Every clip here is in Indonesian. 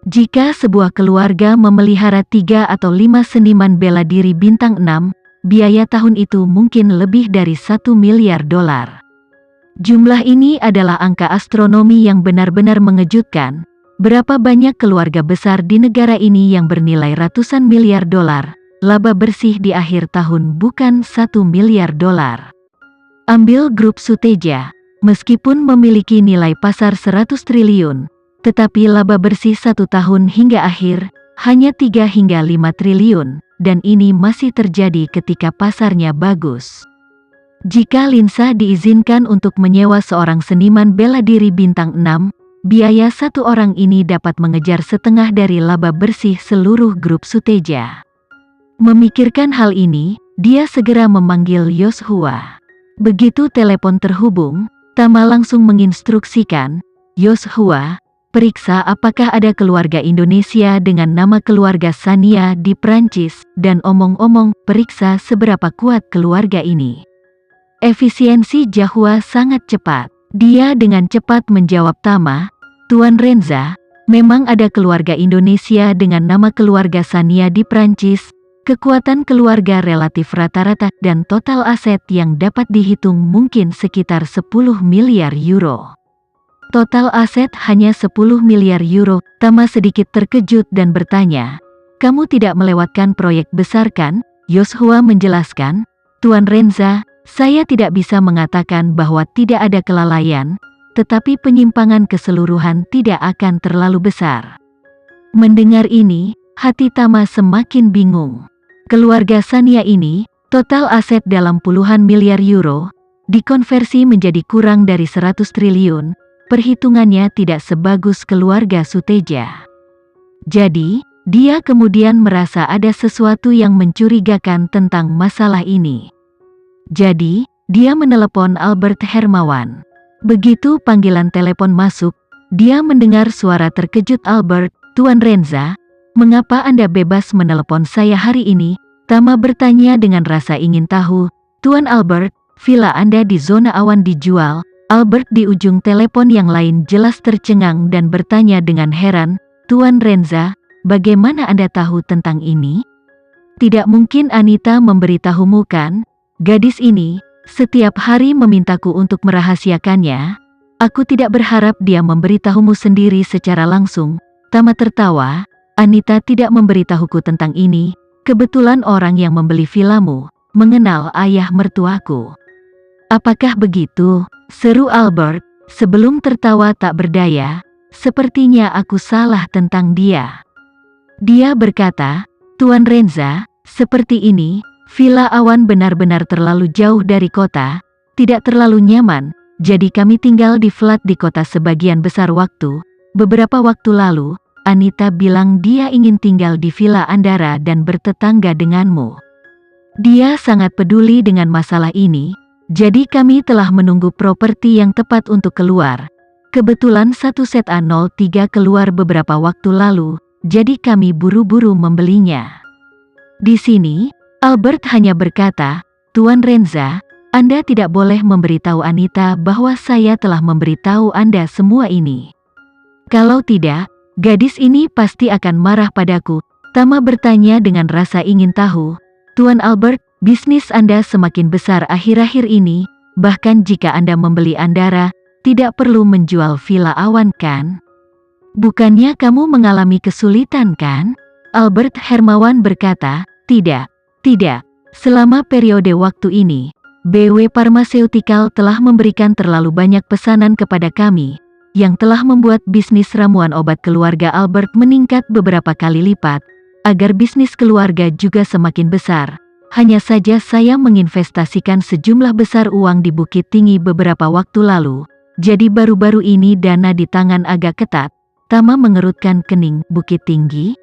Jika sebuah keluarga memelihara 3 atau 5 seniman bela diri bintang 6, biaya tahun itu mungkin lebih dari $1 miliar. Jumlah ini adalah angka astronomi yang benar-benar mengejutkan. Berapa banyak keluarga besar di negara ini yang bernilai ratusan miliar dolar, laba bersih di akhir tahun bukan $1 miliar. Ambil grup Suteja, meskipun memiliki nilai pasar 100 triliun, tetapi laba bersih 1 tahun hingga akhir, hanya 3 hingga 5 triliun, dan ini masih terjadi ketika pasarnya bagus. Jika Linsa diizinkan untuk menyewa seorang seniman bela diri bintang 6, biaya satu orang ini dapat mengejar setengah dari laba bersih seluruh grup Suteja. Memikirkan hal ini, dia segera memanggil Yoshua. Begitu telepon terhubung, Tama langsung menginstruksikan, "Yoshua, periksa apakah ada keluarga Indonesia dengan nama keluarga Sania di Prancis, dan omong-omong, periksa seberapa kuat keluarga ini." Efisiensi Yahua sangat cepat. Dia dengan cepat menjawab Tama, "Tuan Renza, memang ada keluarga Indonesia dengan nama keluarga Sania di Prancis, kekuatan keluarga relatif rata-rata, dan total aset yang dapat dihitung mungkin sekitar 10 miliar euro. Total aset hanya 10 miliar euro, Tama sedikit terkejut dan bertanya, "Kamu tidak melewatkan proyek besar kan?" Yoshua menjelaskan, "Tuan Renza, saya tidak bisa mengatakan bahwa tidak ada kelalaian, tetapi penyimpangan keseluruhan tidak akan terlalu besar." Mendengar ini, hati Tama semakin bingung. Keluarga Sania ini, total aset dalam puluhan miliar euro, dikonversi menjadi kurang dari 100 triliun, perhitungannya tidak sebagus keluarga Suteja. Jadi, dia kemudian merasa ada sesuatu yang mencurigakan tentang masalah ini. Jadi, dia menelepon Albert Hermawan. Begitu panggilan telepon masuk, dia mendengar suara terkejut Albert, "Tuan Renza, mengapa Anda bebas menelepon saya hari ini?" Tama bertanya dengan rasa ingin tahu. "Tuan Albert, villa Anda di zona awan dijual." Albert di ujung telepon yang lain jelas tercengang dan bertanya dengan heran, "Tuan Renza, bagaimana Anda tahu tentang ini?" "Tidak mungkin Anita memberitahumu kan? Gadis ini setiap hari memintaku untuk merahasiakannya. Aku tidak berharap dia memberitahumu sendiri secara langsung." Tama tertawa, "Anita tidak memberitahuku tentang ini. Kebetulan orang yang membeli villamu mengenal ayah mertuaku." "Apakah begitu?" seru Albert, sebelum tertawa tak berdaya. "Sepertinya aku salah tentang dia." Dia berkata, "Tuan Renza, seperti ini, Villa Awan benar-benar terlalu jauh dari kota, tidak terlalu nyaman, jadi kami tinggal di flat di kota sebagian besar waktu. Beberapa waktu lalu, Anita bilang dia ingin tinggal di Villa Andara dan bertetangga denganmu. Dia sangat peduli dengan masalah ini, jadi kami telah menunggu properti yang tepat untuk keluar. Kebetulan satu set A03 keluar beberapa waktu lalu, jadi kami buru-buru membelinya." Di sini, Albert hanya berkata, "Tuan Renza, Anda tidak boleh memberitahu Anita bahwa saya telah memberitahu Anda semua ini. Kalau tidak, gadis ini pasti akan marah padaku." Tama bertanya dengan rasa ingin tahu, "Tuan Albert, bisnis Anda semakin besar akhir-akhir ini, bahkan jika Anda membeli Andara, tidak perlu menjual Villa Awan kan? Bukannya kamu mengalami kesulitan kan?" Albert Hermawan berkata, Tidak. Selama periode waktu ini, BW Pharmaceutical telah memberikan terlalu banyak pesanan kepada kami, yang telah membuat bisnis ramuan obat keluarga Albert meningkat beberapa kali lipat. Agar bisnis keluarga juga semakin besar, hanya saja saya menginvestasikan sejumlah besar uang di Bukit Tinggi beberapa waktu lalu, jadi baru-baru ini dana di tangan agak ketat." Tama mengerutkan kening. "Bukit Tinggi?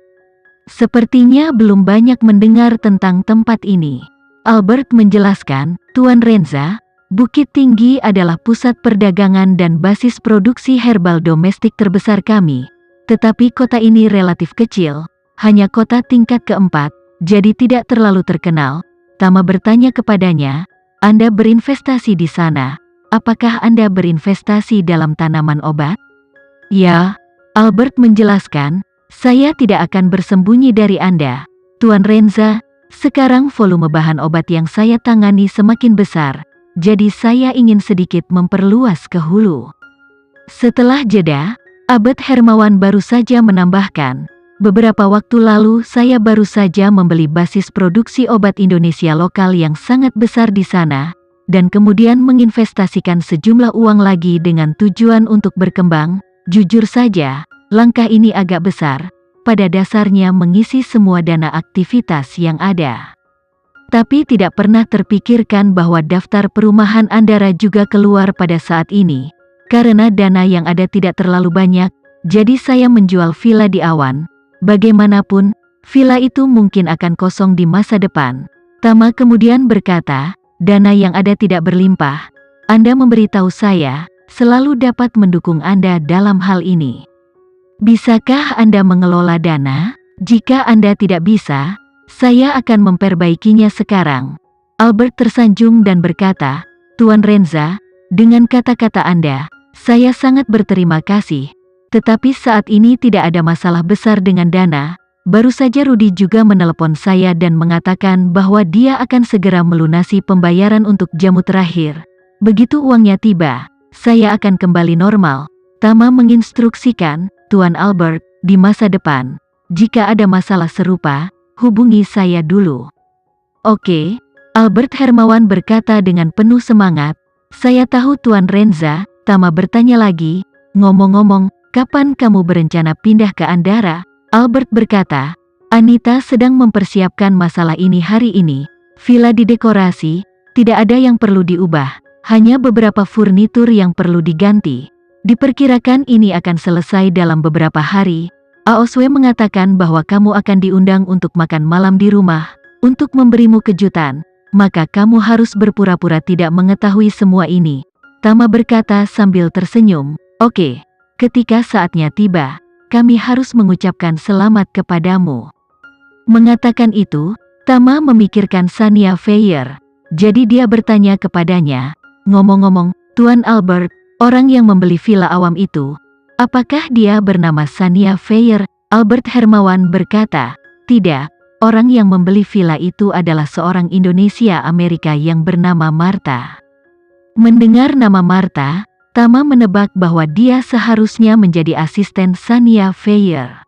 Sepertinya belum banyak mendengar tentang tempat ini." Albert menjelaskan, "Tuan Renza, Bukit Tinggi adalah pusat perdagangan dan basis produksi herbal domestik terbesar kami. Tetapi kota ini relatif kecil, hanya kota tingkat keempat, jadi tidak terlalu terkenal." Tama bertanya kepadanya, "Anda berinvestasi di sana, apakah Anda berinvestasi dalam tanaman obat?" "Ya," Albert menjelaskan, Saya tidak akan bersembunyi dari Anda, Tuan Renza. Sekarang volume bahan obat yang saya tangani semakin besar, jadi saya ingin sedikit memperluas ke hulu. Setelah jeda, Albert Hermawan baru saja menambahkan, beberapa waktu lalu saya baru saja membeli basis produksi obat Indonesia lokal yang sangat besar di sana, dan kemudian menginvestasikan sejumlah uang lagi dengan tujuan untuk berkembang. Jujur saja, langkah ini agak besar, pada dasarnya mengisi semua dana aktivitas yang ada. Tapi tidak pernah terpikirkan bahwa daftar perumahan Andara juga keluar pada saat ini. Karena dana yang ada tidak terlalu banyak, jadi saya menjual villa di Awan. Bagaimanapun, villa itu mungkin akan kosong di masa depan. Tama kemudian berkata, dana yang ada tidak berlimpah. Anda memberitahu saya, selalu dapat mendukung Anda dalam hal ini. Bisakah Anda mengelola dana? Jika Anda tidak bisa, saya akan memperbaikinya sekarang. Albert tersanjung dan berkata, Tuan Renza, dengan kata-kata Anda, saya sangat berterima kasih. Tetapi saat ini tidak ada masalah besar dengan dana. Baru saja Rudy juga menelepon saya dan mengatakan bahwa dia akan segera melunasi pembayaran untuk jamu terakhir. Begitu uangnya tiba, saya akan kembali normal. Tama menginstruksikan, Tuan Albert, di masa depan, jika ada masalah serupa, hubungi saya dulu. Oke, Albert Hermawan berkata dengan penuh semangat. Saya tahu Tuan Renza. Tama bertanya lagi, ngomong-ngomong, kapan kamu berencana pindah ke Andara? Albert berkata, Anita sedang mempersiapkan masalah ini hari ini. Villa didekorasi, tidak ada yang perlu diubah, hanya beberapa furnitur yang perlu diganti. Diperkirakan ini akan selesai dalam beberapa hari. Aoswe mengatakan bahwa kamu akan diundang untuk makan malam di rumah, untuk memberimu kejutan, maka kamu harus berpura-pura tidak mengetahui semua ini. Tama berkata sambil tersenyum, oke, ketika saatnya tiba, kami harus mengucapkan selamat kepadamu. Mengatakan itu, Tama memikirkan Sania Feyer, jadi dia bertanya kepadanya, ngomong-ngomong, Tuan Albert, orang yang membeli villa Awam itu, apakah dia bernama Sania Feyer? Albert Hermawan berkata, tidak, orang yang membeli villa itu adalah seorang Indonesia Amerika yang bernama Marta. Mendengar nama Marta, Tama menebak bahwa dia seharusnya menjadi asisten Sania Feyer.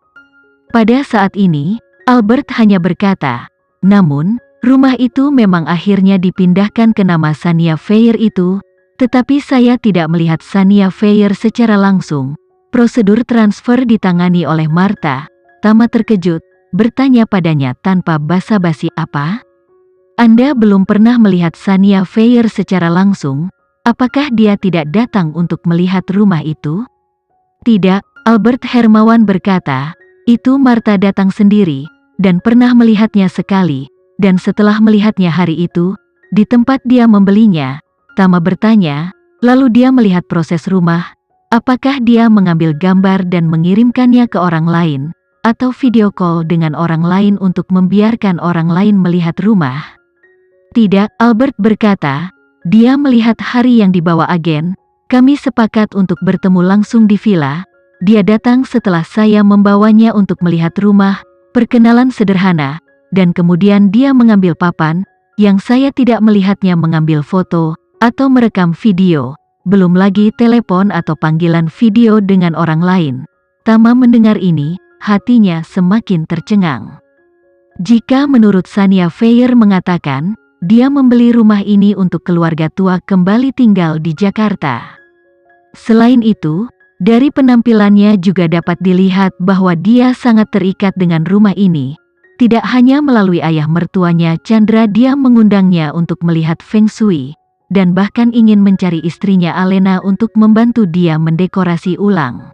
Pada saat ini, Albert hanya berkata, namun, rumah itu memang akhirnya dipindahkan ke nama Sania Feyer itu, tetapi saya tidak melihat Sania Feyer secara langsung. Prosedur transfer ditangani oleh Marta. Tama terkejut, bertanya padanya tanpa basa-basi, apa? Anda belum pernah melihat Sania Feyer secara langsung? Apakah dia tidak datang untuk melihat rumah itu? Tidak, Albert Hermawan berkata, itu Marta datang sendiri, dan pernah melihatnya sekali, dan setelah melihatnya hari itu, di tempat dia membelinya, Tama bertanya, lalu dia melihat proses rumah, apakah dia mengambil gambar dan mengirimkannya ke orang lain, atau video call dengan orang lain untuk membiarkan orang lain melihat rumah? Tidak, Albert berkata, dia melihat hari yang dibawa agen. Kami sepakat untuk bertemu langsung di villa. Dia datang setelah saya membawanya untuk melihat rumah, perkenalan sederhana, dan kemudian dia mengambil papan, yang saya tidak melihatnya mengambil foto, atau merekam video, belum lagi telepon atau panggilan video dengan orang lain. Tama mendengar ini, hatinya semakin tercengang. Jika menurut Sania Feyer mengatakan, dia membeli rumah ini untuk keluarga tua kembali tinggal di Jakarta. Selain itu, dari penampilannya juga dapat dilihat bahwa dia sangat terikat dengan rumah ini. Tidak hanya melalui ayah mertuanya Chandra, dia mengundangnya untuk melihat Feng Shui, dan bahkan ingin mencari istrinya Alena untuk membantu dia mendekorasi ulang.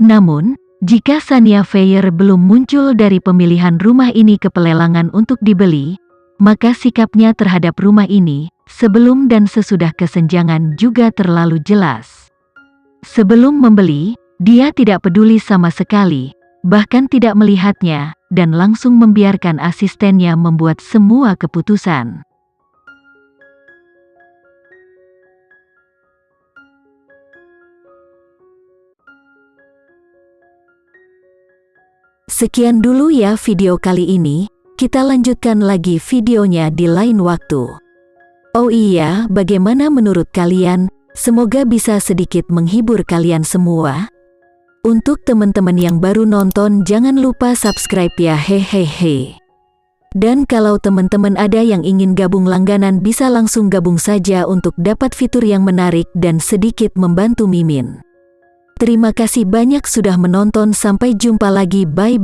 Namun, jika Sania Feyer belum muncul dari pemilihan rumah ini ke pelelangan untuk dibeli, maka sikapnya terhadap rumah ini, sebelum dan sesudah kesenjangan juga terlalu jelas. Sebelum membeli, dia tidak peduli sama sekali, bahkan tidak melihatnya, dan langsung membiarkan asistennya membuat semua keputusan. Sekian dulu ya video kali ini, kita lanjutkan lagi videonya di lain waktu. Oh iya, bagaimana menurut kalian? Semoga bisa sedikit menghibur kalian semua. Untuk teman-teman yang baru nonton jangan lupa subscribe ya hehehe. Dan kalau teman-teman ada yang ingin gabung langganan bisa langsung gabung saja untuk dapat fitur yang menarik dan sedikit membantu Mimin. Terima kasih banyak sudah menonton, sampai jumpa lagi, bye.